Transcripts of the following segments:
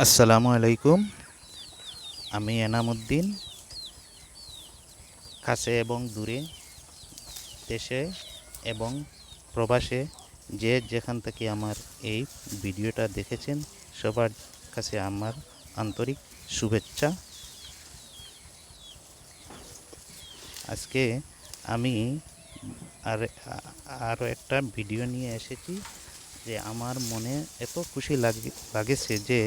আসসালামু আলাইকুম। আমি এনামুদ্দিন। কাছে এবং দূরে, দেশে এবং প্রবাসে যে যেখান থেকে আমার এই ভিডিওটা দেখেছেন, সবার কাছে আমার আন্তরিক শুভেচ্ছা। আজকে আমি আর আরও একটা ভিডিও নিয়ে এসেছি যে আমার মনে এত খুশি লাগেছে যে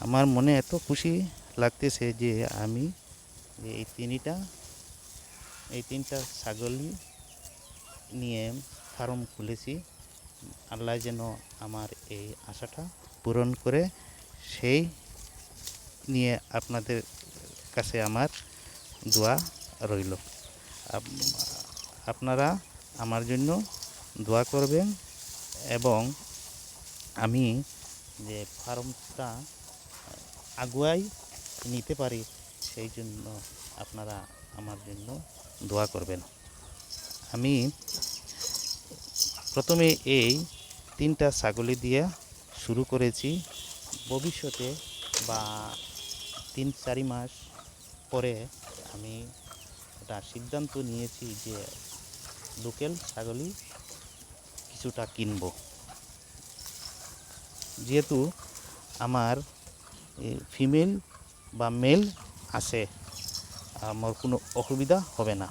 আমার মনে এত খুশি লাগতেছে যে আমি এই তিনটা ছাগলই নিয়ে ফার্ম খুলেছি। আল্লাহ যেন আমার এই আশাটা পূরণ করে, সেই নিয়ে আপনাদের কাছে আমার দোয়া রইল। আপনারা আমার জন্য দোয়া করবেন এবং আমি যে ফার্মটা আগুয়াই নিতে পারি সেই জন্য আপনারা আমার জন্য দোয়া করবেন। আমি প্রথমে এই তিনটা ছাগলি দিয়ে শুরু করেছি। ভবিষ্যতে বা 3-4 মাস পরে আমি একটা সিদ্ধান্ত নিয়েছি যে লোকাল ছাগলই কিছুটা কিনবো। যেহেতু আমার ফিমেল বা মেল আছে, আমার কোনো অসুবিধা হবে না।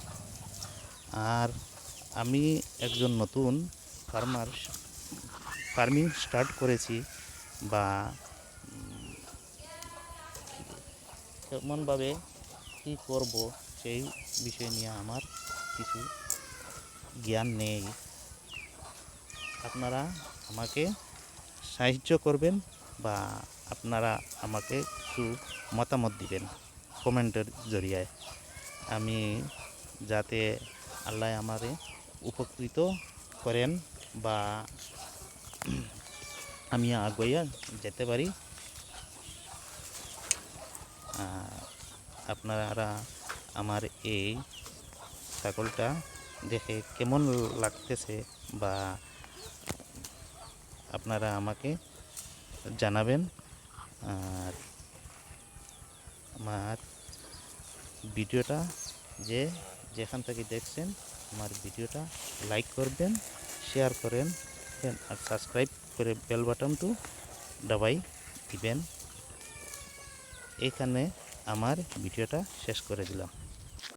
আর আমি একজন নতুন ফার্মিং স্টার্ট করেছি, বা কেমনভাবে কী করব সেই বিষয় নিয়ে আমার কিছু জ্ঞান নেই। আপনারা আমাকে সাহায্য করবেন বা আপনারা আমাকে কিছু মতামত দিবেন কমেন্টের জরিয়ায়, আমি যাতে আল্লাহ আমারে উপকৃত করেন বা আমি আগাইয়া যেতে পারি। আপনারা আমার এই ছাগলটা দেখে কেমন লাগতেছে বা আপনারা আমাকে জানাবেন। আর আমার ভিডিওটা যেখান থেকে দেখছেন আমার ভিডিওটা লাইক করবেন, শেয়ার করেন আর সাবস্ক্রাইব করে বেল বাটনটো দাবাই দিবেন। এখানে আমার ভিডিওটা শেষ করে দিলাম।